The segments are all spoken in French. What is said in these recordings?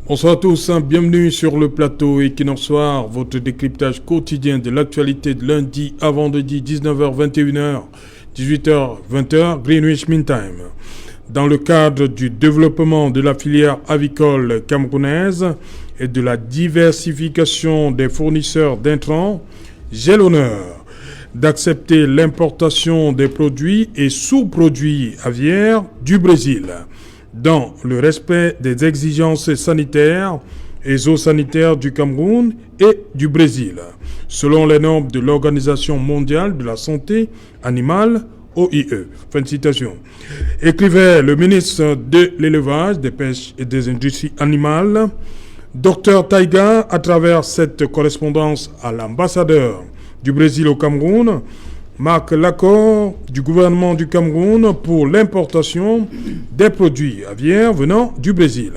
Bonsoir à tous, bienvenue sur le plateau Equinox Soir, votre décryptage quotidien de l'actualité de lundi à vendredi 19h, 21h, 18h, 20h, Greenwich Mean Time. Dans le cadre du développement de la filière avicole camerounaise et de la diversification des fournisseurs d'intrants, j'ai l'honneur d'accepter l'importation des produits et sous-produits aviaires du Brésil, dans le respect des exigences sanitaires et zoosanitaires du Cameroun et du Brésil, selon les normes de l'Organisation mondiale de la santé animale, OIE. Fin de citation. Écrivait le ministre de l'Élevage, des Pêches et des Industries animales, Dr Taïga, à travers cette correspondance à l'ambassadeur du Brésil au Cameroun, marque l'accord du gouvernement du Cameroun pour l'importation des produits aviaires venant du Brésil.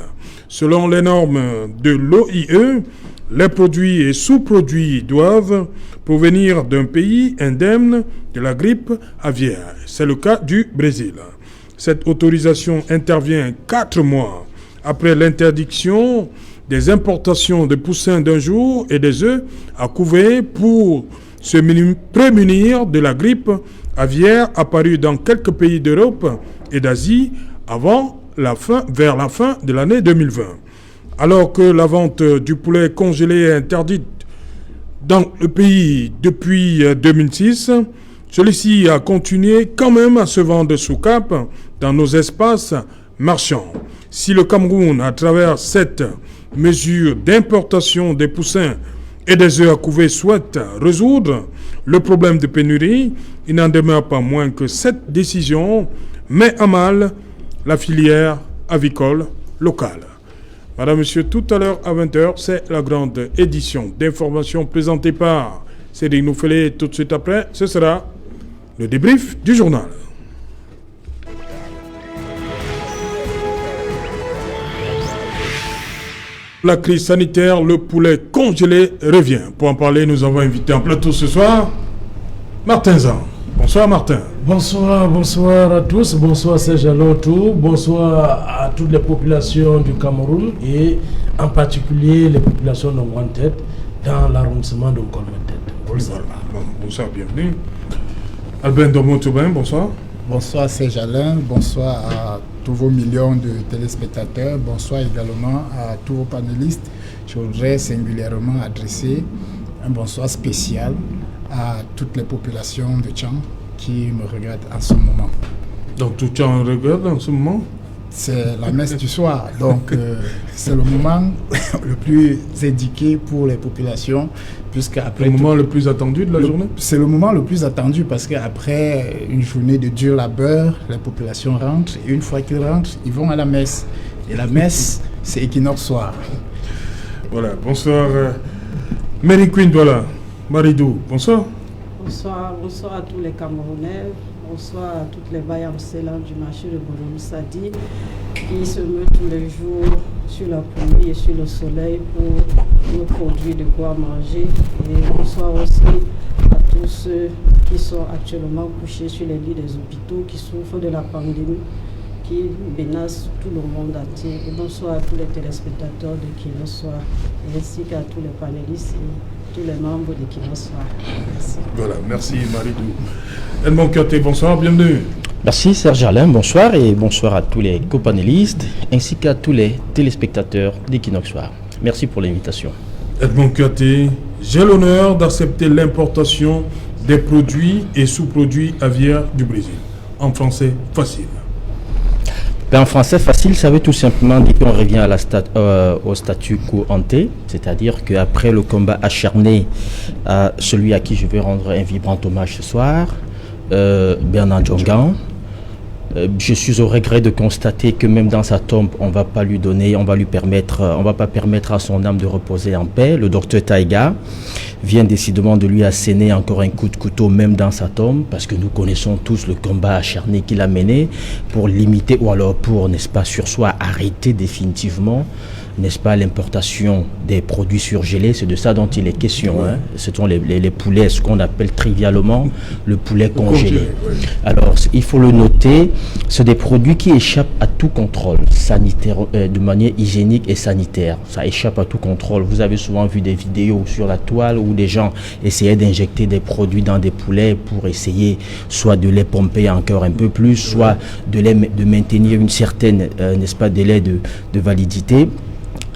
Selon les normes de l'OIE, les produits et sous-produits doivent provenir d'un pays indemne de la grippe aviaire. C'est le cas du Brésil. Cette autorisation intervient 4 mois après l'interdiction des importations de poussins d'un jour et des œufs à couver pour se prémunir de la grippe aviaire apparue dans quelques pays d'Europe et d'Asie vers la fin de l'année 2020. Alors que la vente du poulet congelé est interdite dans le pays depuis 2006, celui-ci a continué quand même à se vendre sous cape dans nos espaces marchands. Si le Cameroun, à travers cette mesure d'importation des poussins et des œufs à couver, souhaite résoudre le problème de pénurie, il n'en demeure pas moins que cette décision met à mal la filière avicole locale. Madame, Monsieur, tout à l'heure à 20h, c'est la grande édition d'information présentée par Cédric Noufélé. Tout de suite après, ce sera le débrief du journal. La crise sanitaire, le poulet congelé revient. Pour en parler, nous avons invité en plateau ce soir Martin Zan. Bonsoir Martin. Bonsoir à tous. Bonsoir Serge Alotou. Bonsoir à toutes les populations du Cameroun et en particulier les populations de Wanted dans l'arrondissement de Nkolmetet. Bonsoir. Bonsoir, bienvenue. Albin Domo-Toubin, bonsoir. Bonsoir Serge Alain, bonsoir à tous vos millions de téléspectateurs, bonsoir également à tous vos panélistes. Je voudrais singulièrement adresser un bonsoir spécial à toutes les populations de Tchang qui me regardent en ce moment. Donc tout Tchang regarde en ce moment? C'est la messe du soir, donc c'est le moment le plus indiqué pour les populations, puisqu'après le moment le plus attendu de la journée. C'est le moment le plus attendu parce qu'après une journée de dur labeur, les populations rentrent et une fois qu'ils rentrent, ils vont à la messe. Et la messe, c'est Equinox Soir. Voilà, bonsoir Mary Queen, voilà. Maridou, bonsoir. Bonsoir à tous les Camerounais. Bonsoir à toutes les bailles ambulantes du marché de Boulou-Sadi qui se meuvent tous les jours sur la pluie et sur le soleil pour nous produire de quoi manger. Et bonsoir aussi à tous ceux qui sont actuellement couchés sur les lits des hôpitaux, qui souffrent de la pandémie, qui menace tout le monde entier. Et bonsoir à tous les téléspectateurs de Equinox Soir, ainsi qu'à tous les panélistes et tous les membres d'Equinox Soir. Merci. Voilà, merci Maridou. Edmond Kioté, bonsoir, bienvenue. Merci Serge Alain, bonsoir et bonsoir à tous les copanélistes ainsi qu'à tous les téléspectateurs d'Equinox Soir. Merci pour l'invitation. Edmond Kioté, j'ai l'honneur d'accepter l'importation des produits et sous-produits aviaires du Brésil. En français, facile. En français facile, ça veut tout simplement dire qu'on revient à au statu quo ante, c'est-à-dire qu'après le combat acharné à celui à qui je veux rendre un vibrant hommage ce soir, Bernard Djongan, je suis au regret de constater que même dans sa tombe, on va pas permettre à son âme de reposer en paix, le docteur Taïga. vient décidément de lui asséner encore un coup de couteau même dans sa tombe, parce que nous connaissons tous le combat acharné qu'il a mené pour limiter ou alors pour, n'est-ce pas, sur soi arrêter définitivement, n'est-ce pas, l'importation des produits surgelés. C'est de ça dont il est question. Hein. Ce sont les poulets, ce qu'on appelle trivialement le poulet congelé. Alors, il faut le noter, c'est des produits qui échappent à tout contrôle sanitaire, de manière hygiénique et sanitaire. Ça échappe à tout contrôle. Vous avez souvent vu des vidéos sur la toile où des gens essayaient d'injecter des produits dans des poulets pour essayer soit de les pomper encore un peu plus, soit de maintenir une certaine, n'est-ce pas, délai de validité.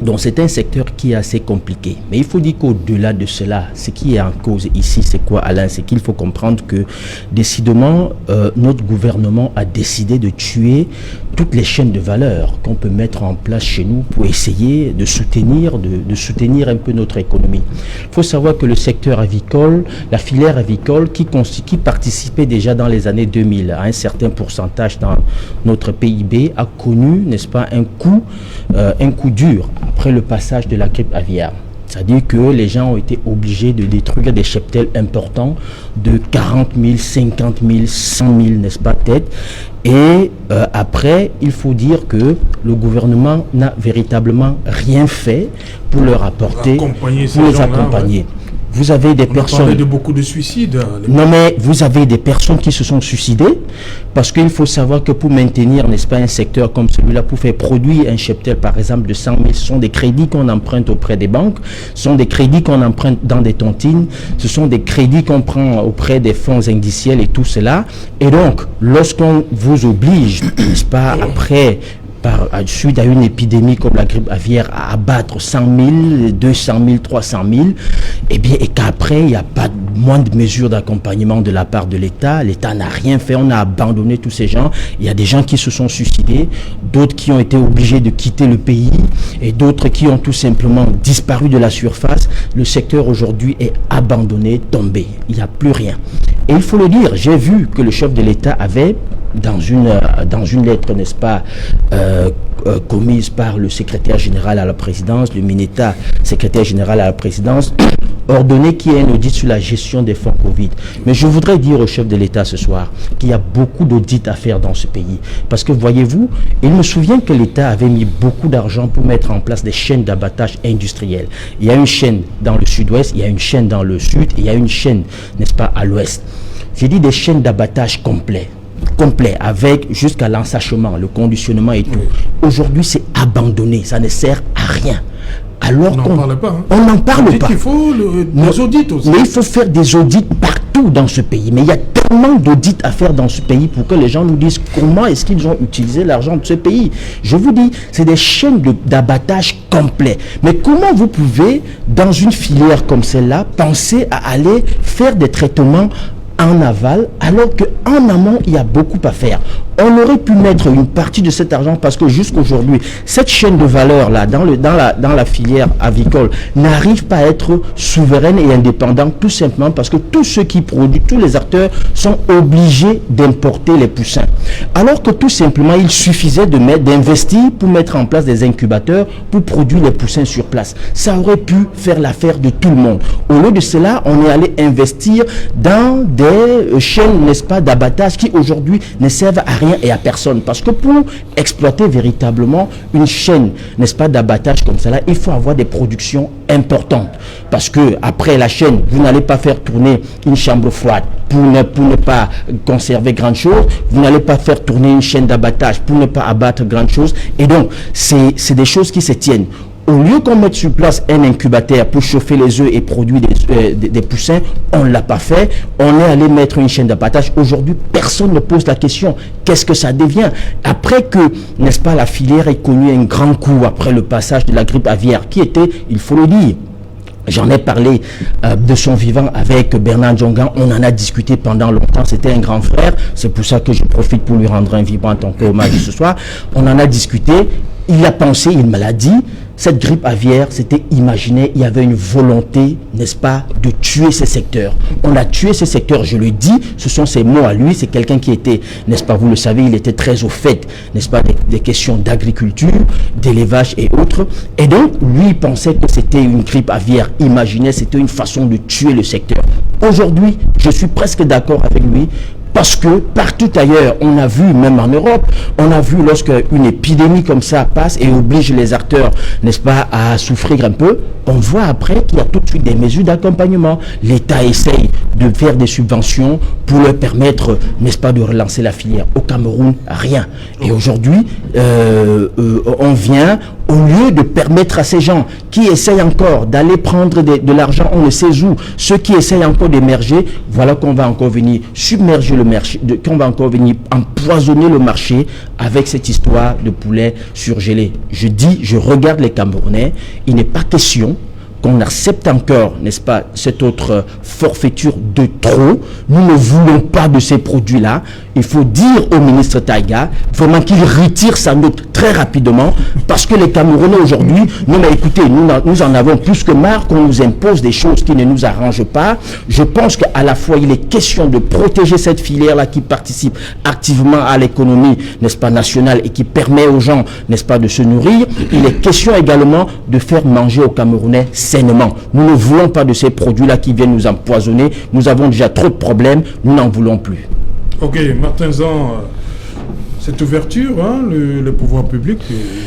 Donc c'est un secteur qui est assez compliqué. Mais il faut dire qu'au-delà de cela, ce qui est en cause ici, c'est quoi, Alain? C'est qu'il faut comprendre que décidément, notre gouvernement a décidé de tuer toutes les chaînes de valeur qu'on peut mettre en place chez nous pour essayer de soutenir un peu notre économie. Il faut savoir que le secteur avicole, la filière avicole qui participait déjà dans les années 2000 à un certain pourcentage dans notre PIB a connu, n'est-ce pas, un coup dur après le passage de la grippe aviaire. C'est-à-dire que les gens ont été obligés de détruire des cheptels importants de 40 000, 50 000, 100 000, n'est-ce pas, têtes. Et après, il faut dire que le gouvernement n'a véritablement rien fait pour leur apporter, pour les accompagner. Ouais. Vous avez des personnes... On parlait de beaucoup de suicides. Non, mais vous avez des personnes qui se sont suicidées parce qu'il faut savoir que pour maintenir, n'est-ce pas, un secteur comme celui-là, pour faire produire un cheptel, par exemple, de 100 000, ce sont des crédits qu'on emprunte auprès des banques, ce sont des crédits qu'on emprunte dans des tontines, ce sont des crédits qu'on prend auprès des fonds indiciels et tout cela. Et donc, lorsqu'on vous oblige, n'est-ce pas, après... suite à une épidémie comme la grippe aviaire, à abattre 100 000, 200 000, 300 000, et qu'après, il n'y a pas de moindre mesure d'accompagnement de la part de l'État. L'État n'a rien fait, on a abandonné tous ces gens. Il y a des gens qui se sont suicidés, d'autres qui ont été obligés de quitter le pays, et d'autres qui ont tout simplement disparu de la surface. Le secteur aujourd'hui est abandonné, tombé. Il n'y a plus rien. Et il faut le dire, j'ai vu que le chef de l'État avait, dans une lettre, n'est-ce pas, commise par le secrétaire général à la présidence, le Mineta, secrétaire général à la présidence, ordonné qu'il y ait un audit sur la gestion des fonds Covid. Mais je voudrais dire au chef de l'État ce soir qu'il y a beaucoup d'audits à faire dans ce pays. Parce que voyez-vous, il me souvient que l'État avait mis beaucoup d'argent pour mettre en place des chaînes d'abattage industriel. Il y a une chaîne dans le sud-ouest, il y a une chaîne dans le sud, et il y a une chaîne, n'est-ce pas, à l'ouest. J'ai dit des chaînes d'abattage complet, avec jusqu'à l'ensachement, le conditionnement et tout. Aujourd'hui, c'est abandonné, ça ne sert à rien. Alors on n'en parle pas. Hein. On n'en parle pas. Il faut des audits aussi. Mais il faut faire des audits partout dans ce pays. Mais il y a tellement d'audits à faire dans ce pays pour que les gens nous disent comment est-ce qu'ils ont utilisé l'argent de ce pays. Je vous dis, c'est des chaînes d'abattage complets. Mais comment vous pouvez, dans une filière comme celle-là, penser à aller faire des traitements en aval, alors qu'en amont, il y a beaucoup à faire. On aurait pu mettre une partie de cet argent parce que jusqu'aujourd'hui, cette chaîne de valeur-là, dans la filière avicole, n'arrive pas à être souveraine et indépendante, tout simplement parce que tous ceux qui produisent, tous les acteurs sont obligés d'importer les poussins. Alors que tout simplement, il suffisait d'investir pour mettre en place des incubateurs pour produire les poussins sur place. Ça aurait pu faire l'affaire de tout le monde. Au lieu de cela, on est allé investir dans des chaînes, n'est-ce pas, d'abattage qui aujourd'hui ne servent à rien et à personne. Parce que pour exploiter véritablement une chaîne, n'est-ce pas, d'abattage comme cela, il faut avoir des productions importantes. Parce que après la chaîne, vous n'allez pas faire tourner une chambre froide pour ne pas conserver grand chose. Vous n'allez pas faire tourner une chaîne d'abattage pour ne pas abattre grand chose. Et donc, c'est des choses qui se tiennent. Au lieu qu'on mette sur place un incubateur pour chauffer les œufs et produire des poussins, on ne l'a pas fait. On est allé mettre une chaîne d'abattage. Aujourd'hui, personne ne pose la question. Qu'est-ce que ça devient? Après que, n'est-ce pas, la filière ait connu un grand coup après le passage de la grippe aviaire, qui était, il faut le dire, j'en ai parlé de son vivant avec Bernard Djongan. On en a discuté pendant longtemps. C'était un grand frère. C'est pour ça que je profite pour lui rendre un vibrant hommage ce soir. On en a discuté. Il a pensé, il me l'a dit, cette grippe aviaire, c'était imaginé, il y avait une volonté, n'est-ce pas, de tuer ces secteurs. On a tué ces secteurs, je le dis, ce sont ses mots à lui, c'est quelqu'un qui était, n'est-ce pas, vous le savez, il était très au fait, n'est-ce pas, des questions d'agriculture, d'élevage et autres. Et donc, lui, il pensait que c'était une grippe aviaire, imaginait, c'était une façon de tuer le secteur. Aujourd'hui, je suis presque d'accord avec lui. Parce que partout ailleurs, on a vu, même en Europe, on a vu lorsque une épidémie comme ça passe et oblige les acteurs, n'est-ce pas, à souffrir un peu, on voit après qu'il y a tout de suite des mesures d'accompagnement. L'État essaye de faire des subventions pour leur permettre, n'est-ce pas, de relancer la filière. Au Cameroun, rien. Et aujourd'hui, on vient, au lieu de permettre à ces gens qui essayent encore d'aller prendre de l'argent, on ne sait où, ceux qui essayent encore d'émerger, voilà qu'on va encore venir submerger le marché, qu'on va encore venir empoisonner le marché avec cette histoire de poulet surgelé. Je dis, je regarde les Camerounais, il n'est pas question qu'on accepte encore, n'est-ce pas, cette autre forfaiture de trop. Nous ne voulons pas de ces produits-là. Il faut dire au ministre Taiga vraiment qu'il retire sa note très rapidement, parce que les Camerounais aujourd'hui, non mais écoutez, nous en avons plus que marre qu'on nous impose des choses qui ne nous arrangent pas. Je pense qu'à la fois, il est question de protéger cette filière-là qui participe activement à l'économie, n'est-ce pas, nationale et qui permet aux gens, n'est-ce pas, de se nourrir. Il est question également de faire manger aux Camerounais sainement. Nous ne voulons pas de ces produits-là qui viennent nous empoisonner. Nous avons déjà trop de problèmes. Nous n'en voulons plus. Ok, Martin Zan, cette ouverture, hein, le pouvoir public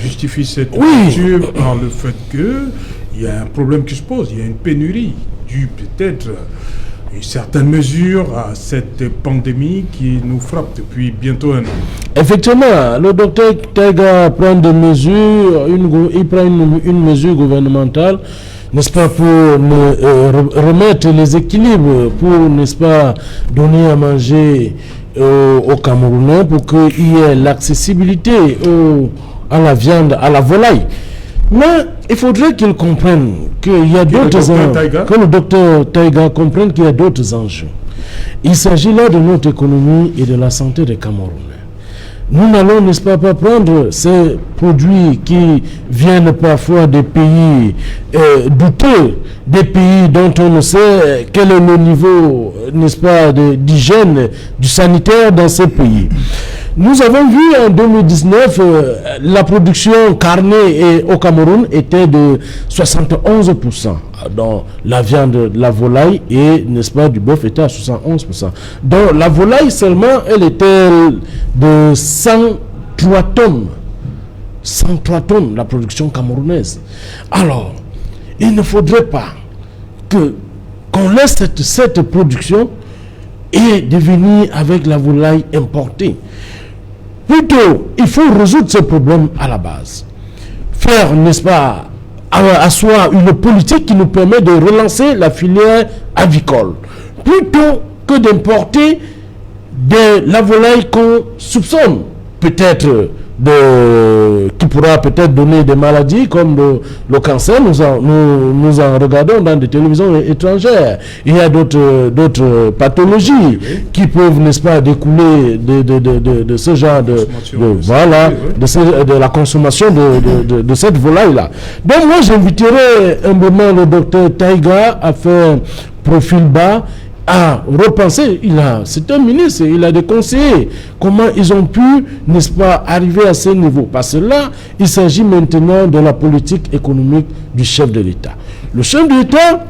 justifie cette ouverture par le fait qu'il y a un problème qui se pose. Il y a une pénurie due peut-être une certaine mesure à cette pandémie qui nous frappe depuis bientôt un an. Effectivement, le docteur Taiga prend des mesures, il prend une mesure gouvernementale, n'est-ce pas, pour remettre les équilibres, pour, n'est-ce pas, donner à manger aux Camerounais, pour qu'il y ait l'accessibilité à la viande, à la volaille. Mais il faudrait qu'il comprenne qu'il y a d'autres enjeux, que le docteur Taiga comprenne qu'il y a d'autres enjeux. Il s'agit là de notre économie et de la santé des Camerounais. Nous n'allons, n'est-ce pas, prendre ces produits qui viennent parfois des pays douteux, des pays dont on ne sait quel est le niveau, n'est-ce pas, d'hygiène, du sanitaire dans ces pays. Nous avons vu en 2019, la production carnée au Cameroun était de 71%. Donc la viande, la volaille et, n'est-ce pas, du bœuf était à 71%. Donc la volaille seulement, elle était de 103 tonnes. 103 tonnes, la production camerounaise. Alors, il ne faudrait pas qu'on laisse cette production et de venir avec la volaille importée. Plutôt, il faut résoudre ce problème à la base. Faire, n'est-ce pas, asseoir une politique qui nous permet de relancer la filière avicole. Plutôt que d'importer de la volaille qu'on soupçonne peut-être qui pourra peut-être donner des maladies comme le cancer. Nous en regardons dans des télévisions étrangères. Il y a d'autres pathologies qui peuvent, n'est-ce pas, découler de ce genre de la consommation de cette volaille-là. Donc moi, j'inviterai humblement le docteur Taiga à faire profil bas, à repenser. C'est un ministre, il a des conseillers. Comment ils ont pu, n'est-ce pas, arriver à ce niveau? Parce que là, il s'agit maintenant de la politique économique du chef de l'État. Le chef de l'État,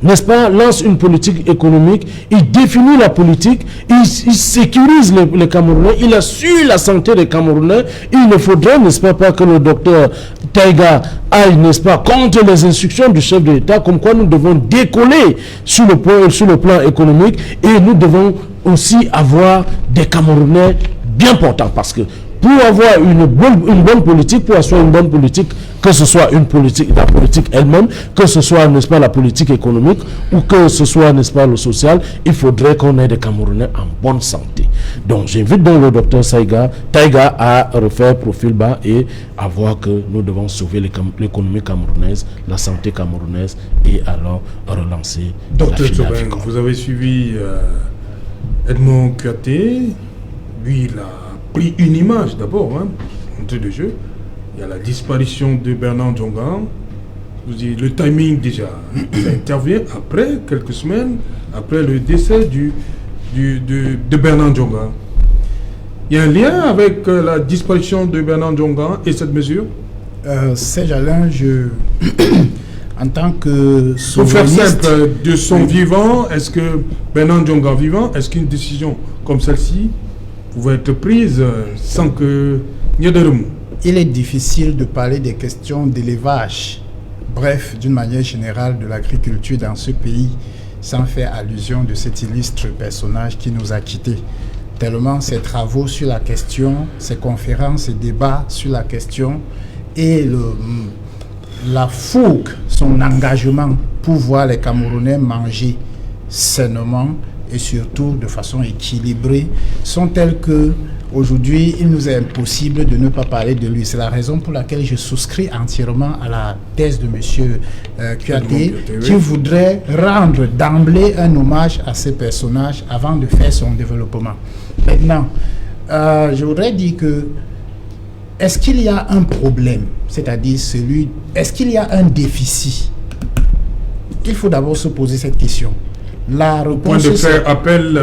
n'est-ce pas, lance une politique économique, il définit la politique, il sécurise les Camerounais, il assure la santé des Camerounais. Il ne faudrait, n'est-ce pas, que le docteur Taiga aille, n'est-ce pas, contre les instructions du chef de l'État, comme quoi nous devons décoller sur le plan économique, et nous devons aussi avoir des Camerounais bien portants, parce que pour avoir une bonne politique, pour assurer une bonne politique, que ce soit la politique elle-même, que ce soit, n'est-ce pas, la politique économique, ou que ce soit, n'est-ce pas, le social, il faudrait qu'on ait des Camerounais en bonne santé. Donc j'invite donc le docteur Taiga à refaire profil bas et à voir que nous devons sauver l'économie camerounaise, la santé camerounaise, et alors relancer Docteur Tsobin, vous avez suivi Edmond Kouyaté. Lui, il a pris une image d'abord, hein, entrée de jeu. il y a la disparition de Bernard Djonga. Vous dites, le timing déjà, ça intervient après quelques semaines, après le décès de Bernard Djonga. Il y a un lien avec la disparition de Bernard Djonga et cette mesure? Serge Alain, en tant que pour faire simple, de son vivant, est-ce que Bernard Djonga vivant, est-ce qu'une décision comme celle-ci pouvait être prise sans qu'il y ait de remous? Il est difficile de parler des questions d'élevage, bref, d'une manière générale, de l'agriculture dans ce pays, sans faire allusion de cet illustre personnage qui nous a quittés. Tellement ses travaux sur la question, ses conférences, ses débats sur la question et la fougue, son engagement pour voir les Camerounais manger sainement et surtout de façon équilibrée sont tels que aujourd'hui il nous est impossible de ne pas parler de lui. C'est la raison pour laquelle je souscris entièrement à la thèse de M. Kouyaté, qui voudrait rendre d'emblée un hommage à ces personnages avant de faire son développement. Maintenant, je voudrais dire que est-ce qu'il y a un problème, c'est-à-dire est-ce qu'il y a un déficit? Il faut d'abord se poser cette question. La réponse, point de faire appel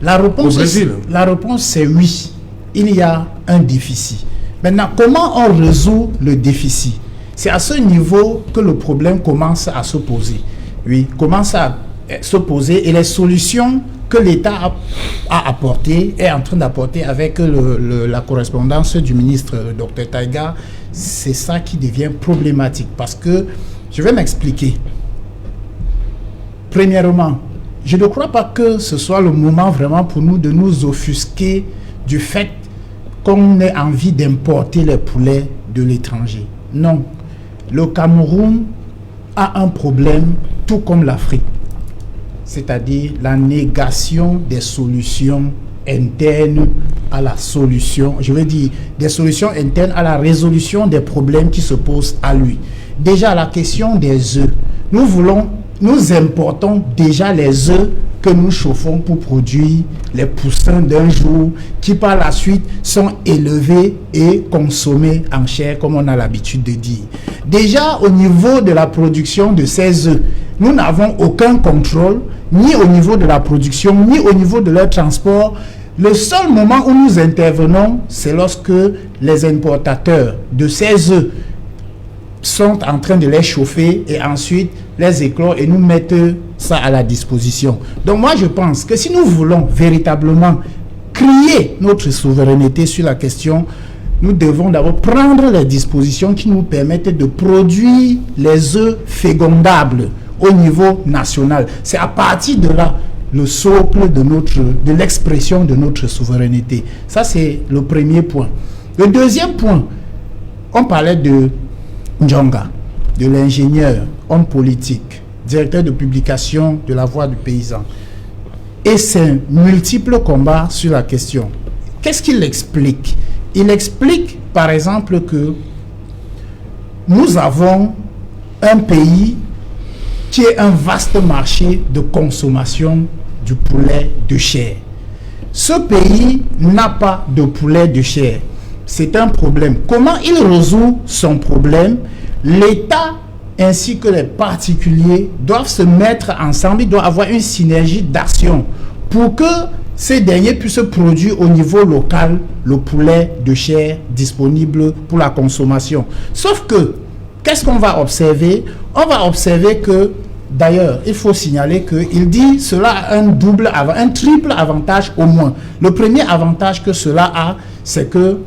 au Brésil. La réponse c'est oui, il y a un déficit. Maintenant, comment on résout le déficit? C'est à ce niveau que le problème commence à se poser. Oui, commence à se poser et les solutions que l'État a apportées, est en train d'apporter avec la correspondance du ministre Dr Taïga, c'est ça qui devient problématique. Parce que, je vais m'expliquer. Premièrement, je ne crois pas que ce soit le moment vraiment pour nous de nous offusquer du fait qu'on ait envie d'importer les poulets de l'étranger. Non. Le Cameroun a un problème tout comme l'Afrique. C'est-à-dire la négation des solutions internes à la solution, je veux dire des solutions internes à la résolution des problèmes qui se posent à lui. Déjà la question des œufs, nous importons déjà les œufs que nous chauffons pour produire les poussins d'un jour qui par la suite sont élevés et consommés en chair comme on a l'habitude de dire. Déjà au niveau de la production de ces œufs, nous n'avons aucun contrôle ni au niveau de la production ni au niveau de leur transport. Le seul moment où nous intervenons, c'est lorsque les importateurs de ces œufs sont en train de les chauffer et ensuite les éclore et nous mettent ça à la disposition. Donc moi je pense que si nous voulons véritablement créer notre souveraineté sur la question, nous devons d'abord prendre les dispositions qui nous permettent de produire les œufs fécondables au niveau national. C'est à partir de là le socle de l'expression de notre souveraineté. Ça c'est le premier point. Le deuxième point, on parlait de Djonga, de l'ingénieur, homme politique, directeur de publication de La Voix du Paysan. Et ses multiples combats sur la question. Qu'est-ce qu'il explique? Il explique, par exemple, que nous avons un pays qui est un vaste marché de consommation du poulet de chair. Ce pays n'a pas de poulet de chair. C'est un problème. Comment il résout son problème? L'État ainsi que les particuliers doivent se mettre ensemble, il doit avoir une synergie d'action pour que ces derniers puissent produire au niveau local le poulet de chair disponible pour la consommation. Sauf que, qu'est-ce qu'on va observer? On va observer que, d'ailleurs, il faut signaler qu'il dit cela a un triple avantage au moins. Le premier avantage que cela a, c'est que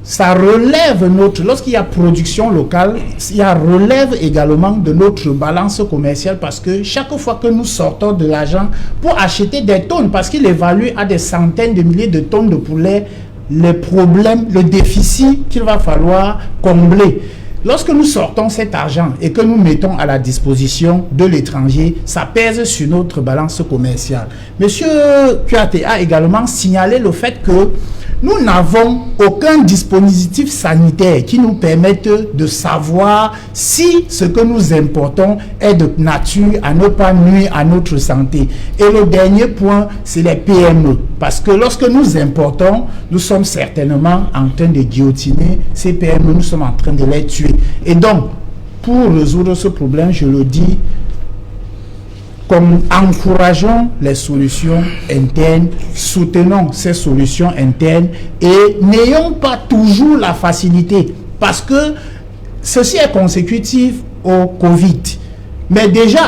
ça relève lorsqu'il y a production locale, il y a relève également de notre balance commerciale parce que chaque fois que nous sortons de l'argent pour acheter des tonnes, parce qu'il évalue à des centaines de milliers de tonnes de poulet, les problèmes, le déficit qu'il va falloir combler. Lorsque nous sortons cet argent et que nous mettons à la disposition de l'étranger, ça pèse sur notre balance commerciale. Monsieur Kouyaté a également signalé le fait que nous n'avons aucun dispositif sanitaire qui nous permette de savoir si ce que nous importons est de nature à ne pas nuire à notre santé. Et le dernier point, c'est les PME. Parce que lorsque nous importons, nous sommes certainement en train de guillotiner ces PME, nous sommes en train de les tuer. Et donc, pour résoudre ce problème, je le dis, comme encourageons les solutions internes, soutenons ces solutions internes et n'ayons pas toujours la facilité, parce que ceci est consécutif au Covid. Mais déjà,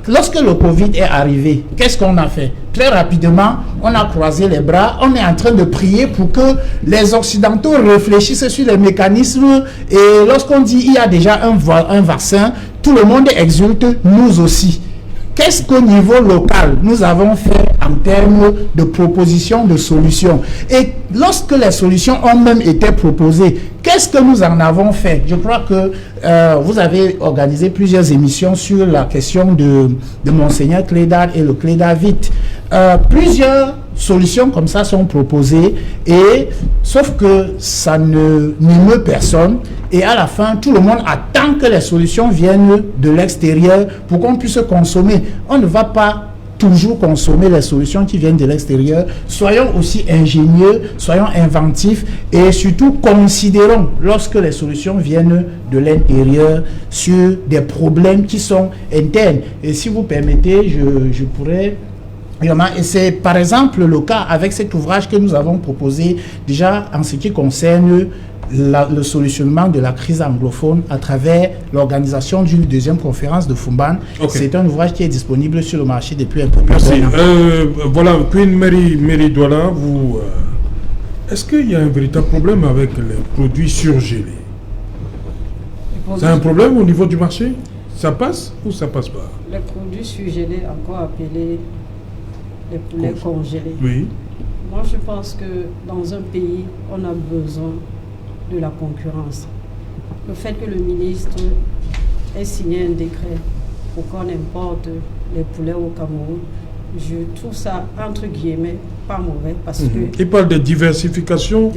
lorsque le Covid est arrivé, qu'est-ce qu'on a fait? Très rapidement, on a croisé les bras, on est en train de prier pour que les Occidentaux réfléchissent sur les mécanismes, et lorsqu'on dit il y a déjà un vaccin, tout le monde exulte, nous aussi. Qu'est-ce qu'au niveau local, nous avons fait en termes de propositions, de solutions? Et lorsque les solutions ont même été proposées, qu'est-ce que nous en avons fait? Je crois que vous avez organisé plusieurs émissions sur la question de Monseigneur Clédard et le Clédavite. Plusieurs solutions comme ça sont proposées, et sauf que ça n'émeut personne, et à la fin tout le monde attend que les solutions viennent de l'extérieur pour qu'on puisse consommer. On ne va pas toujours consommer les solutions qui viennent de l'extérieur. Soyons aussi ingénieux, soyons inventifs, et surtout considérons, lorsque les solutions viennent de l'intérieur, sur des problèmes qui sont internes. Et si vous permettez, je pourrais... Et c'est par exemple le cas avec cet ouvrage que nous avons proposé déjà en ce qui concerne le solutionnement de la crise anglophone à travers l'organisation d'une deuxième conférence de Fumban. Okay. C'est un ouvrage qui est disponible sur le marché depuis un peu plus d'un an. Voilà, Queen Mary Douala, vous, est-ce qu'il y a un véritable problème avec les produits surgelés? C'est un problème au niveau du marché? Ça passe ou ça passe pas? Les produits surgelés, encore appelés les poulets congelés. Oui. Moi, je pense que dans un pays, on a besoin de la concurrence. Le fait que le ministre ait signé un décret pour qu'on importe les poulets au Cameroun, je trouve ça, entre guillemets, pas mauvais, parce que... Il parle de diversification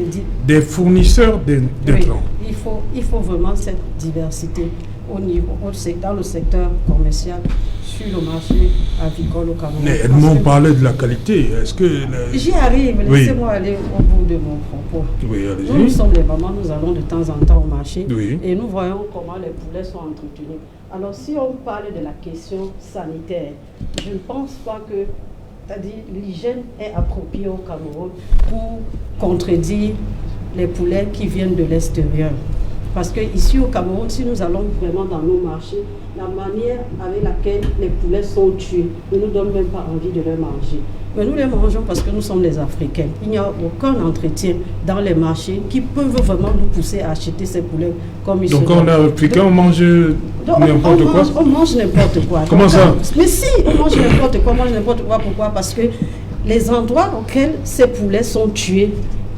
des fournisseurs d'intrants. Oui, il faut vraiment cette diversité au niveau, dans le secteur commercial, sur le marché avicole au Cameroun. Mais elles m'ont parlé de la qualité. Est-ce que... J'y arrive, laissez-moi aller au bout de mon propos. Oui, nous sommes les mamans, nous allons de temps en temps au marché, oui, et nous voyons comment les poulets sont entretenus. Alors si on parle de la question sanitaire, je ne pense pas que, c'est-à-dire l'hygiène est appropriée au Cameroun pour contredire les poulets qui viennent de l'extérieur. Parce qu'ici au Cameroun, si nous allons vraiment dans nos marchés, la manière avec laquelle les poulets sont tués ne nous donne même pas envie de les manger. Mais nous les mangeons parce que nous sommes des Africains. Il n'y a aucun entretien dans les marchés qui peuvent vraiment nous pousser à acheter ces poulets comme ils sont. Donc quand on est Africain, on mange n'importe quoi? On mange n'importe quoi. Comment ça? Mais si, on mange n'importe quoi, Pourquoi? Parce que les endroits auxquels ces poulets sont tués,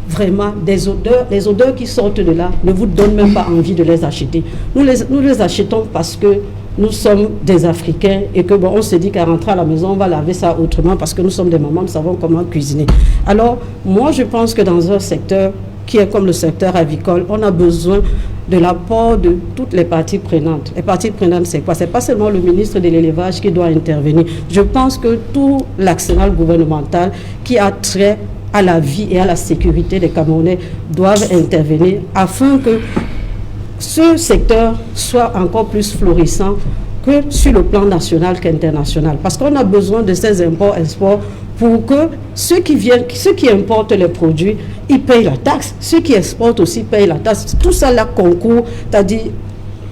vraiment, les odeurs qui sortent de là ne vous donnent même pas envie de les acheter. Nous les achetons parce que nous sommes des Africains et que bon, on se dit qu'à rentrer à la maison, on va laver ça autrement parce que nous sommes des mamans, nous savons comment cuisiner. Alors, moi, je pense que dans un secteur qui est comme le secteur avicole, on a besoin de l'apport de toutes les parties prenantes. Les parties prenantes, c'est quoi? C'est pas seulement le ministre de l'élevage qui doit intervenir. Je pense que tout l'arsenal gouvernemental qui a trait à la vie et à la sécurité des Camerounais doivent intervenir afin que ce secteur soit encore plus florissant que sur le plan national qu'international. Parce qu'on a besoin de ces imports-exports pour que ceux qui importent les produits, ils payent la taxe. Ceux qui exportent aussi payent la taxe. Tout ça là concourt, c'est-à-dire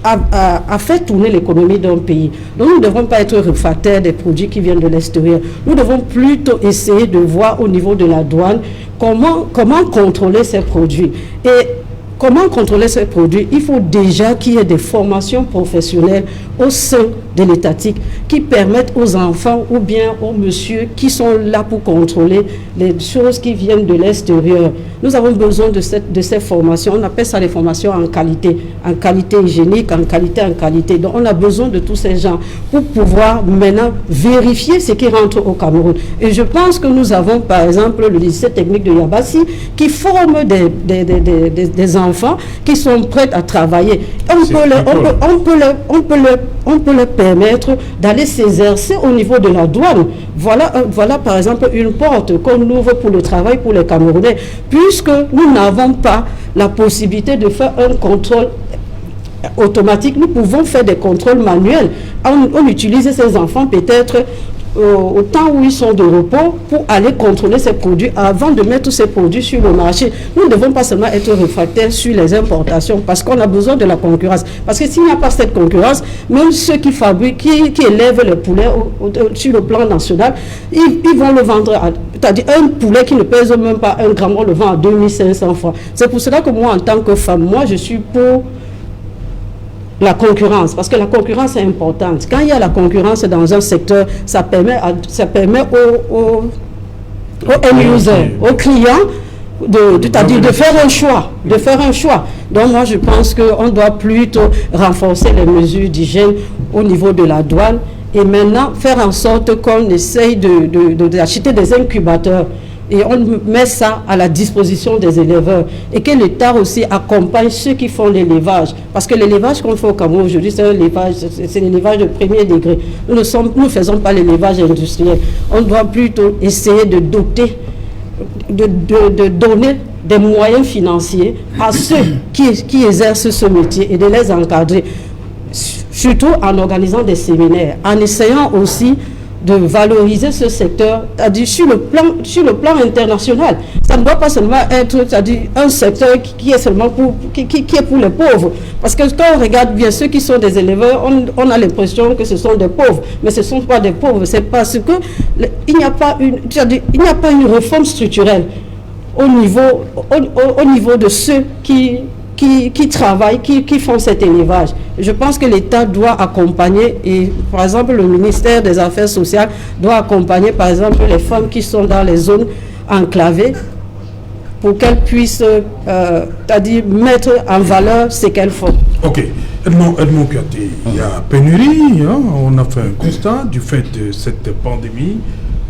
à faire tourner l'économie d'un pays. Donc nous ne devons pas être réfractaires des produits qui viennent de l'extérieur. Nous devons plutôt essayer de voir au niveau de la douane comment contrôler ces produits. Et comment contrôler ces produits? Il faut déjà qu'il y ait des formations professionnelles au sein de l'étatique qui permettent aux enfants ou bien aux messieurs qui sont là pour contrôler les choses qui viennent de l'extérieur. Nous avons besoin de ces formations. On appelle ça les formations en qualité hygiénique, en qualité. Donc on a besoin de tous ces gens pour pouvoir maintenant vérifier ce qui rentre au Cameroun. Et je pense que nous avons par exemple le lycée technique de Yabassi qui forme des enfants qui sont prêts à travailler. On peut leur permettre d'aller s'exercer au niveau de la douane. Voilà par exemple une porte qu'on ouvre pour le travail pour les Camerounais, puisque nous n'avons pas la possibilité de faire un contrôle automatique. Nous pouvons faire des contrôles manuels. On utilise ces enfants peut-être au temps où ils sont de repos pour aller contrôler ces produits avant de mettre ces produits sur le marché. Nous ne devons pas seulement être réfractaires sur les importations parce qu'on a besoin de la concurrence. Parce que s'il n'y a pas cette concurrence, même ceux qui fabriquent, qui élèvent les poulets sur le plan national, ils vont le vendre c'est-à-dire un poulet qui ne pèse même pas 1 gramme, on le vend à 2500 francs. C'est pour cela que moi, en tant que femme, je suis pour la concurrence, parce que la concurrence est importante. Quand il y a la concurrence dans un secteur, ça permet aux end-users, aux clients, de faire un choix. Donc moi, je pense qu'on doit plutôt renforcer les mesures d'hygiène au niveau de la douane et maintenant faire en sorte qu'on essaye d'acheter des incubateurs. Et on met ça à la disposition des éleveurs. Et que l'État aussi accompagne ceux qui font l'élevage. Parce que l'élevage qu'on fait au Cameroun aujourd'hui, c'est l'élevage de premier degré. Nous ne faisons pas l'élevage industriel. On doit plutôt essayer de donner des moyens financiers à ceux qui exercent ce métier et de les encadrer. Surtout en organisant des séminaires, en essayant aussi de valoriser ce secteur, c'est-à-dire sur le plan international. Ça ne doit pas seulement être, c'est-à-dire un secteur qui est seulement pour les pauvres. Parce que quand on regarde bien ceux qui sont des éleveurs, on a l'impression que ce sont des pauvres. Mais ce ne sont pas des pauvres. C'est parce que il n'y a pas une réforme structurelle au niveau de ceux qui travaillent, qui font cet élevage. Je pense que l'État doit accompagner, et par exemple le ministère des Affaires sociales doit accompagner par exemple les femmes qui sont dans les zones enclavées pour qu'elles puissent c'est-à-dire mettre en valeur ce qu'elles font. Ok. Edmond Kouyaté, il y a pénurie, on a fait un constat du fait de cette pandémie.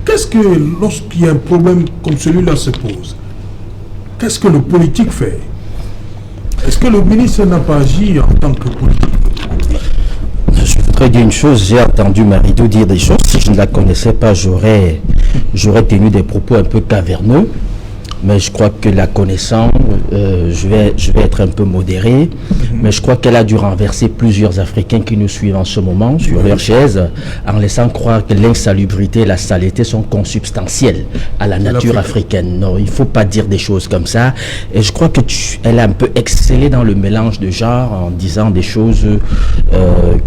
Qu'est-ce que, lorsqu'il y a un problème comme celui-là se pose, qu'est-ce que le politique fait? Est-ce que le ministre n'a pas agi en tant que politique? Je voudrais dire une chose, j'ai entendu Maridou dire des choses. Si je ne la connaissais pas, j'aurais tenu des propos un peu caverneux. Mais je crois que la connaissant, je vais être un peu modéré, mais je crois qu'elle a dû renverser plusieurs Africains qui nous suivent en ce moment sur leur chaise, en laissant croire que l'insalubrité et la saleté sont consubstantielles à la nature africaine. Non, il ne faut pas dire des choses comme ça. Et je crois qu'elle a un peu excellé dans le mélange de genres en disant des choses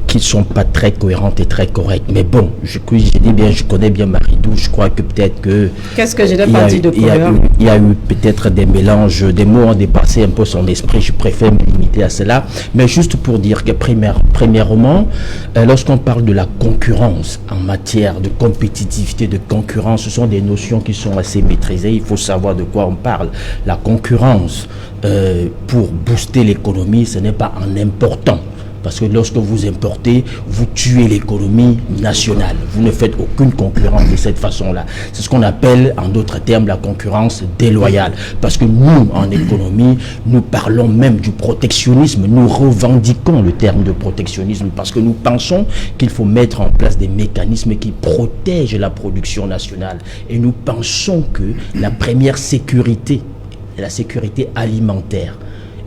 qui ne sont pas très cohérentes et très correctes. Mais bon, je connais bien Maridou, je crois que peut-être que... Qu'est-ce que je n'ai pas dit de cohérent? Il y a eu peut-être des mélanges, des mots ont dépassé un peu son esprit, je préfère me limiter à cela, mais juste pour dire que premièrement, lorsqu'on parle de la concurrence en matière de compétitivité, de concurrence, ce sont des notions qui sont assez maîtrisées, il faut savoir de quoi on parle. La concurrence, pour booster l'économie, ce n'est pas en important. Parce que lorsque vous importez, vous tuez l'économie nationale. Vous ne faites aucune concurrence de cette façon-là. C'est ce qu'on appelle, en d'autres termes, la concurrence déloyale. Parce que nous, en économie, nous parlons même du protectionnisme. Nous revendiquons le terme de protectionnisme parce que nous pensons qu'il faut mettre en place des mécanismes qui protègent la production nationale. Et nous pensons que la première sécurité est la sécurité alimentaire.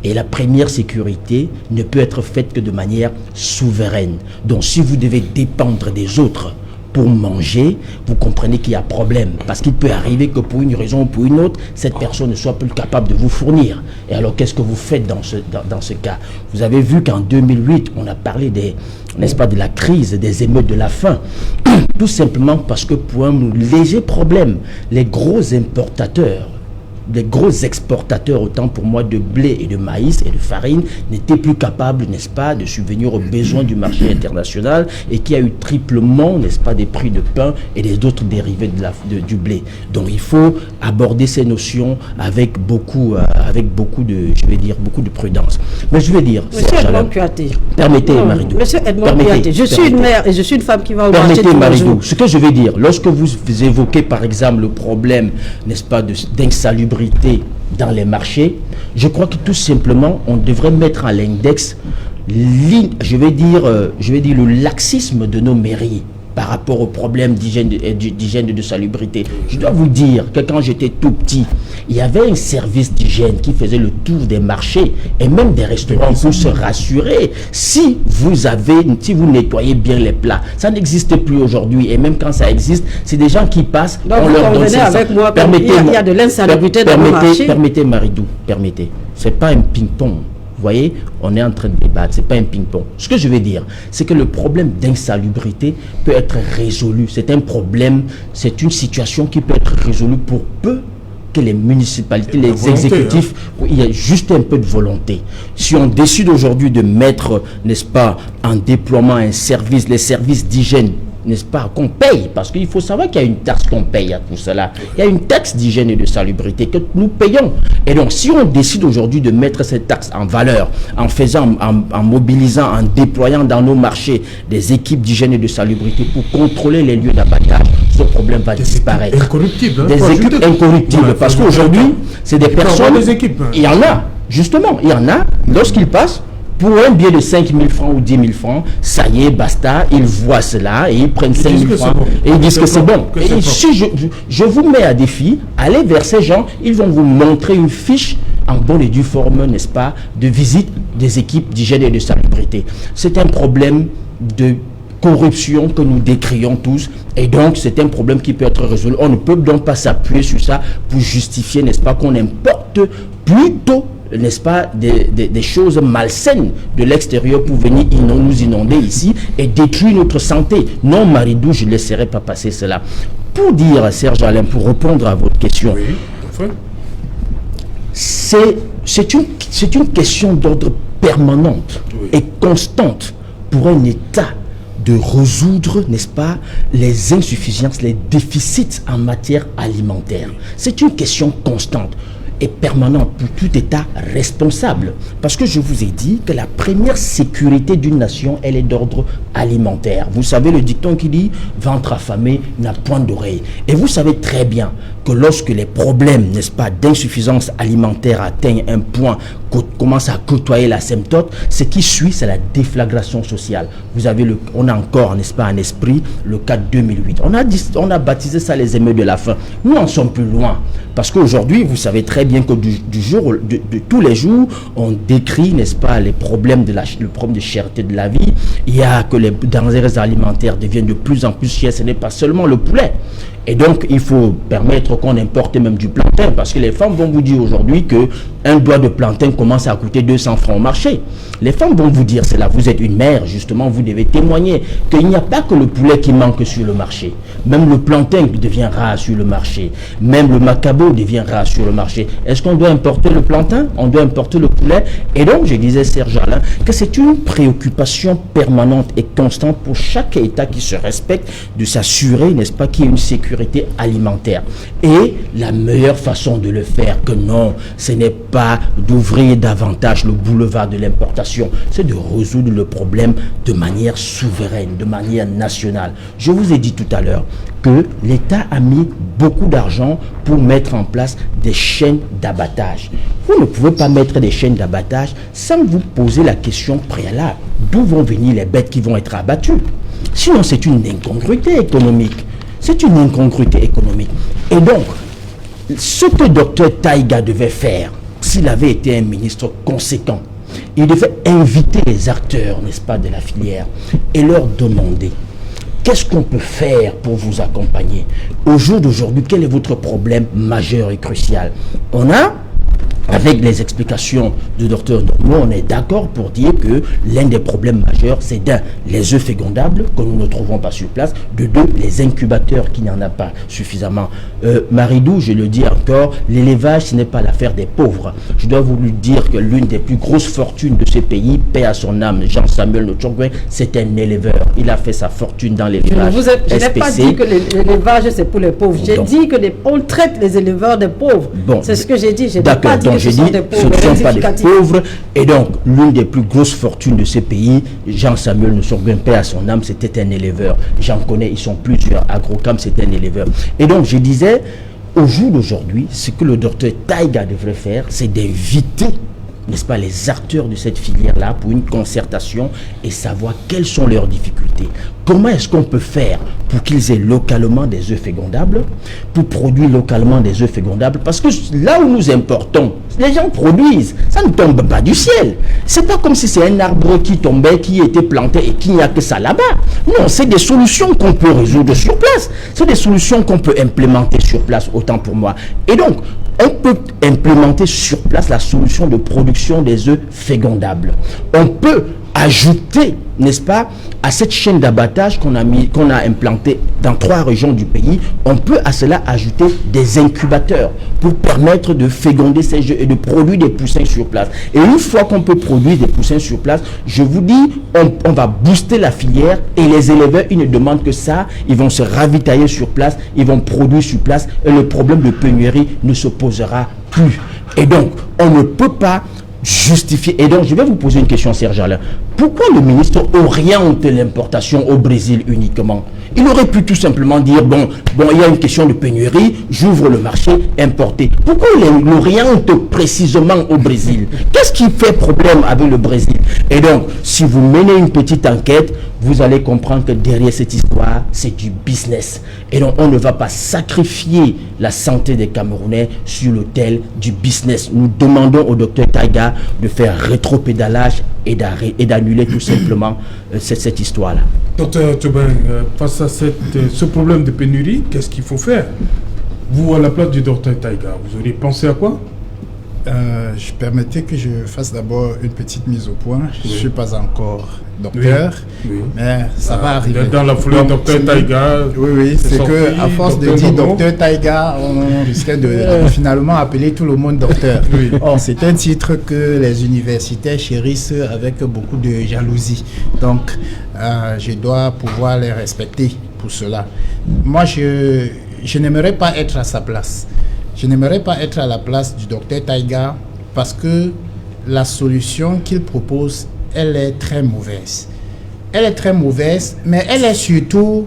Et la première sécurité ne peut être faite que de manière souveraine. Donc si vous devez dépendre des autres pour manger, vous comprenez qu'il y a problème. Parce qu'il peut arriver que pour une raison ou pour une autre, cette personne ne soit plus capable de vous fournir. Et alors qu'est-ce que vous faites dans ce cas? Vous avez vu qu'en 2008, on a parlé de la crise, des émeutes de la faim. Tout simplement parce que pour un léger problème, les gros importateurs gros exportateurs, autant pour moi, de blé et de maïs et de farine, n'étaient plus capables, n'est-ce pas, de subvenir aux besoins du marché international et qui a eu triplement, n'est-ce pas, des prix de pain et des autres dérivés du blé. Donc il faut aborder ces notions avec beaucoup de, je vais dire, beaucoup de prudence. Mais je vais dire, Monsieur Edmond Kouyaté. Permettez, Maridou. Monsieur Edmond Kouyaté, je suis une mère et je suis une femme qui va au marché Permettez, tous les Maridou, jours. ce que je vais dire, lorsque vous évoquez par exemple le problème, n'est-ce pas, d'insalubrité dans les marchés, je crois que tout simplement, on devrait mettre à l'index, je vais dire le laxisme de nos mairies par rapport aux problèmes d'hygiène et de salubrité. Je dois vous dire que quand j'étais tout petit, il y avait un service d'hygiène qui faisait le tour des marchés et même des restaurants pour se rassurer. Si vous nettoyez bien les plats, ça n'existe plus aujourd'hui. Et même quand ça existe, c'est des gens qui passent. Donc vous convenez avec moi qu'il y a de l'insalubrité dans le marché. Permettez, Maridou, permettez. C'est pas un ping-pong. Vous voyez, on est en train de débattre, c'est pas un ping-pong. Ce que je veux dire, c'est que le problème d'insalubrité peut être résolu. C'est un problème, c'est une situation qui peut être résolue pour peu que les municipalités, les exécutifs, il y a juste un peu de volonté. Si on décide aujourd'hui de mettre, n'est-ce pas, en déploiement un service, les services d'hygiène, n'est-ce pas, qu'on paye, parce qu'il faut savoir qu'il y a une taxe qu'on paye à tout cela. Il y a une taxe d'hygiène et de salubrité que nous payons. Et donc, si on décide aujourd'hui de mettre cette taxe en valeur, en mobilisant, en déployant dans nos marchés des équipes d'hygiène et de salubrité pour contrôler les lieux d'abattage, ce problème va disparaître. Incorruptibles. Des équipes incorruptibles, parce qu'aujourd'hui, c'est des personnes... Des équipes. Il y en a, justement, il y en a, lorsqu'ils passent, pour un billet de 5 000 francs ou 10 000 francs, ça y est, basta, ils voient cela et ils prennent 5 000 francs et ils disent que c'est bon. Et si je vous mets à défi, allez vers ces gens, ils vont vous montrer une fiche en bonne et due forme, n'est-ce pas, de visite des équipes d'hygiène et de salubrité. C'est un problème de corruption que nous décrions tous et donc c'est un problème qui peut être résolu. On ne peut donc pas s'appuyer sur ça pour justifier, n'est-ce pas, qu'on importe plutôt, n'est-ce pas, des choses malsaines de l'extérieur pour venir nous inonder ici et détruire notre santé. Non, Maridou, je ne laisserai pas passer cela. Pour dire, Serge Alain, pour répondre à votre question, oui, enfin. c'est une question d'ordre permanente et constante pour un État de résoudre, n'est-ce pas, les insuffisances, les déficits en matière alimentaire. C'est une question constante et permanente pour tout État responsable. Parce que je vous ai dit que la première sécurité d'une nation, elle est d'ordre alimentaire. Vous savez le dicton qui dit « ventre affamé n'a point d'oreille ». Et vous savez très bien que lorsque les problèmes, n'est-ce pas, d'insuffisance alimentaire atteignent un point, commence à côtoyer l'asymptote, ce qui suit, c'est la déflagration sociale. Vous avez on a encore, n'est-ce pas, en esprit le cas de 2008. On a baptisé ça les émeutes de la faim. Nous en sommes plus loin. Parce qu'aujourd'hui, vous savez très bien que de tous les jours, on décrit, n'est-ce pas, les problèmes le problème de cherté de la vie. Il y a que les denrées alimentaires deviennent de plus en plus chères. Ce n'est pas seulement le poulet. Et donc, il faut permettre qu'on importe même du plantain, parce que les femmes vont vous dire aujourd'hui qu'un doigt de plantain commence à coûter 200 francs au marché. Les femmes vont vous dire cela. Vous êtes une mère, justement, vous devez témoigner qu'il n'y a pas que le poulet qui manque sur le marché. Même le plantain devient rare sur le marché. Même le macabo devient rare sur le marché. Est-ce qu'on doit importer le plantain? On doit importer le poulet? Et donc, je disais, Serge Alain, que c'est une préoccupation permanente et constante pour chaque État qui se respecte de s'assurer, n'est-ce pas, qu'il y ait une sécurité alimentaire. Et la meilleure façon de le faire, que non, ce n'est pas d'ouvrir davantage le boulevard de l'importation, c'est de résoudre le problème de manière souveraine, de manière nationale. Je vous ai dit tout à l'heure que l'État a mis beaucoup d'argent pour mettre en place des chaînes d'abattage. Vous ne pouvez pas mettre des chaînes d'abattage sans vous poser la question préalable. D'où vont venir les bêtes qui vont être abattues? Sinon, c'est une incongruité économique. C'est une incongruité économique. Et donc, ce que Dr Taïga devait faire, s'il avait été un ministre conséquent, il devait inviter les acteurs, n'est-ce pas, de la filière et leur demander qu'est-ce qu'on peut faire pour vous accompagner. Au jour d'aujourd'hui, quel est votre problème majeur et crucial? On a avec les explications du docteur Normand, on est d'accord pour dire que l'un des problèmes majeurs, c'est d'un, les œufs fécondables que nous ne trouvons pas sur place, de deux, les incubateurs qu'il n'y en a pas suffisamment. Maridou, je le dis encore, l'élevage, ce n'est pas l'affaire des pauvres. Je dois vous lui dire que l'une des plus grosses fortunes de ce pays, paix à son âme, Jean-Samuel Notchongwe, c'est un éleveur. Il a fait sa fortune dans l'élevage. Je n'ai pas dit que l'élevage, c'est pour les pauvres. J'ai dit qu'on traite les éleveurs des pauvres. Bon, c'est ce que j'ai dit. Je n'ai d'accord, pas dit donc que j'ai ce dit sont des pauvres. ce ne sont pas des pauvres. Et donc, l'une des plus grosses fortunes de ce pays, Jean-Samuel Notchongwe, paix à son âme, c'était un éleveur. J'en connais, ils sont plusieurs. Agrocam, c'était un éleveur. Et donc, je disais, au jour d'aujourd'hui, ce que le docteur Taïga devrait faire, c'est d'inviter, n'est-ce pas, les acteurs de cette filière-là pour une concertation et savoir quelles sont leurs difficultés. Comment est-ce qu'on peut faire pour qu'ils aient localement des œufs fécondables, pour produire localement des œufs fécondables? Parce que là où nous importons, les gens produisent, ça ne tombe pas du ciel. C'est pas comme si c'est un arbre qui tombait, qui était planté et qu'il n'y a que ça là-bas. Non, c'est des solutions qu'on peut résoudre sur place. C'est des solutions qu'on peut implémenter sur place, autant pour moi. Et donc, on peut implémenter sur place la solution de production des œufs fécondables. On peut ajouter, n'est-ce pas, à cette chaîne d'abattage qu'on a implantée dans 3 régions du pays, on peut à cela ajouter des incubateurs pour permettre de féconder ces œufs et de produire des poussins sur place. Et une fois qu'on peut produire des poussins sur place, je vous dis, on va booster la filière et les éleveurs, ils ne demandent que ça, ils vont se ravitailler sur place, ils vont produire sur place et le problème de pénurie ne se posera plus. Et donc, on ne peut pas justifier. Et donc, je vais vous poser une question, Serge Alain. Pourquoi le ministre oriente l'importation au Brésil uniquement? Il aurait pu tout simplement dire, bon, il y a une question de pénurie, j'ouvre le marché, importer. Pourquoi il l'oriente précisément au Brésil? Qu'est-ce qui fait problème avec le Brésil? Et donc, si vous menez une petite enquête, vous allez comprendre que derrière cette histoire, c'est du business. Et donc, on ne va pas sacrifier la santé des Camerounais sur l'autel du business. Nous demandons au docteur Taïga de faire rétropédalage et d'annuler tout simplement cette histoire-là. Docteur Tchobin, face à ce problème de pénurie, qu'est-ce qu'il faut faire? Vous, à la place du docteur Taïga, vous auriez pensé à quoi? Je permettais que je fasse d'abord une petite mise au point. Je ne suis pas encore docteur, mais ça va arriver. Dans la foulée, docteur Taïga. Oui, c'est que à force de dire docteur Taïga, on risquait de finalement appeler tout le monde docteur. Or, c'est un titre que les universitaires chérissent avec beaucoup de jalousie. Donc, je dois pouvoir les respecter pour cela. Moi, je n'aimerais pas être à sa place. Je n'aimerais pas être à la place du docteur Taïga parce que la solution qu'il propose, elle est très mauvaise. Elle est très mauvaise, mais elle est surtout,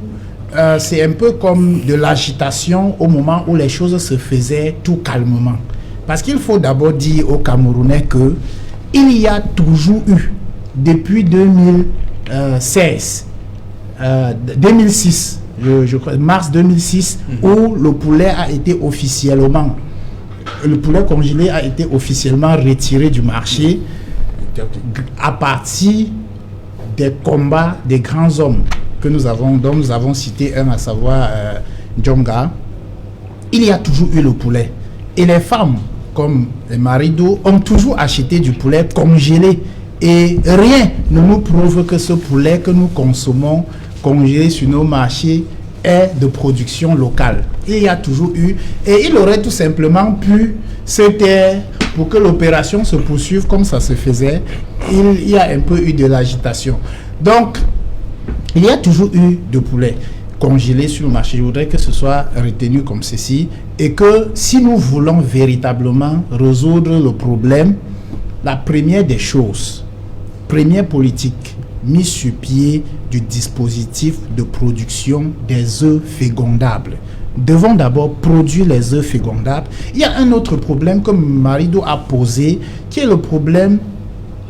c'est un peu comme de l'agitation au moment où les choses se faisaient tout calmement. Parce qu'il faut d'abord dire aux Camerounais que il y a toujours eu, depuis 2006, je crois, mars 2006, où le poulet a été officiellement, le poulet congelé a été officiellement retiré du marché à partir des combats des grands hommes que nous avons, dont nous avons cité un, à savoir Djonga. Il y a toujours eu le poulet. Et les femmes, comme les Maridou, ont toujours acheté du poulet congelé. Et rien ne nous prouve que ce poulet que nous consommons congelé sur nos marchés est de production locale. Il y a toujours eu, et il aurait tout simplement pu se taire pour que l'opération se poursuive comme ça se faisait. Il y a un peu eu de l'agitation. Donc, il y a toujours eu de poulet congelé sur le marché. Je voudrais que ce soit retenu comme ceci et que si nous voulons véritablement résoudre le problème, la première des choses, première politique, mise sur pied du dispositif de production des œufs fécondables. Devons d'abord produire les œufs fécondables. Il y a un autre problème que Maridou a posé, qui est le problème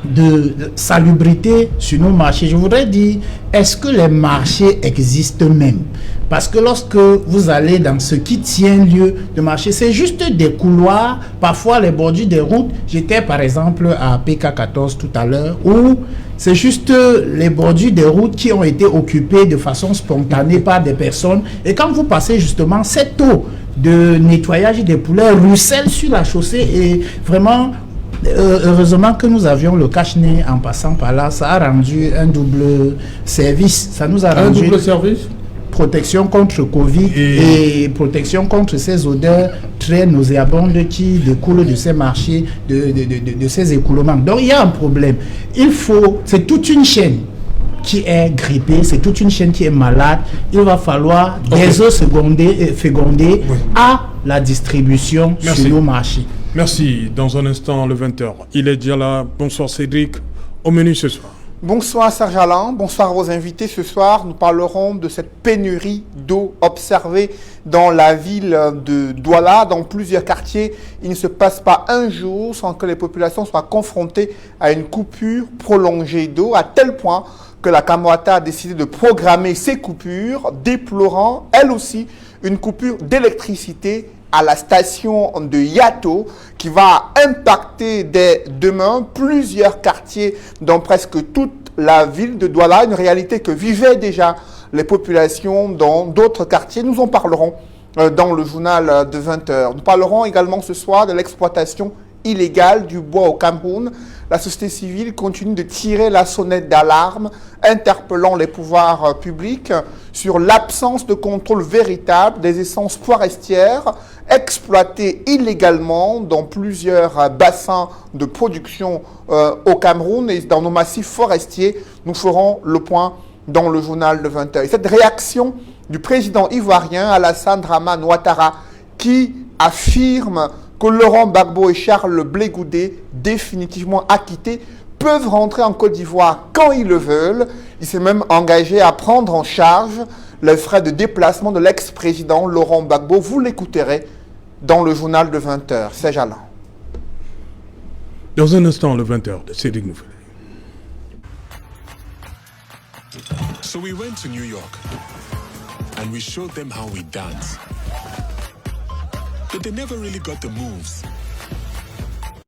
de salubrité sur nos marchés. Je voudrais dire, est-ce que les marchés existent même? Parce que lorsque vous allez dans ce qui tient lieu de marché, c'est juste des couloirs, parfois les bordures des routes. J'étais par exemple à PK14 tout à l'heure, où c'est juste les bordures des routes qui ont été occupées de façon spontanée par des personnes. Et quand vous passez justement, cette eau de nettoyage des poulets ruisselle sur la chaussée et vraiment, heureusement que nous avions le cache-nez en passant par là, ça a rendu un double service. Ça nous a rendu un double service. Protection contre Covid et protection contre ces odeurs très nauséabondes qui découlent de ces marchés, de ces écoulements. Donc il y a un problème. C'est toute une chaîne qui est grippée, c'est toute une chaîne qui est malade. Il va falloir des eaux fécondées à la distribution sur nos marchés. Merci. Dans un instant, le 20h. Il est déjà là. Bonsoir Cédric. Au menu ce soir. Bonsoir Serge Alain, bonsoir aux invités. Ce soir, nous parlerons de cette pénurie d'eau observée dans la ville de Douala. Dans plusieurs quartiers, il ne se passe pas un jour sans que les populations soient confrontées à une coupure prolongée d'eau, à tel point que la Camorata a décidé de programmer ces coupures, déplorant elle aussi une coupure d'électricité à la station de Yato qui va impacter dès demain plusieurs quartiers dans presque toute la ville de Douala, une réalité que vivaient déjà les populations dans d'autres quartiers. Nous en parlerons dans le journal de 20h. Nous parlerons également ce soir de l'exploitation illégale du bois au Cameroun. La société civile continue de tirer la sonnette d'alarme, interpellant les pouvoirs publics sur l'absence de contrôle véritable des essences forestières exploitées illégalement dans plusieurs bassins de production au Cameroun et dans nos massifs forestiers. Nous ferons le point dans le journal de 20h. Et cette réaction du président ivoirien Alassane Dramane Ouattara qui affirme que Laurent Gbagbo et Charles Blé Goudé, définitivement acquittés, peuvent rentrer en Côte d'Ivoire quand ils le veulent. Il s'est même engagé à prendre en charge les frais de déplacement de l'ex-président Laurent Gbagbo. Vous l'écouterez dans le journal de 20h. C'est Alain. Dans un instant, le 20h de Cédric Nouvelle. So we went to New York and we showed them how we dance. But they never really got the moves.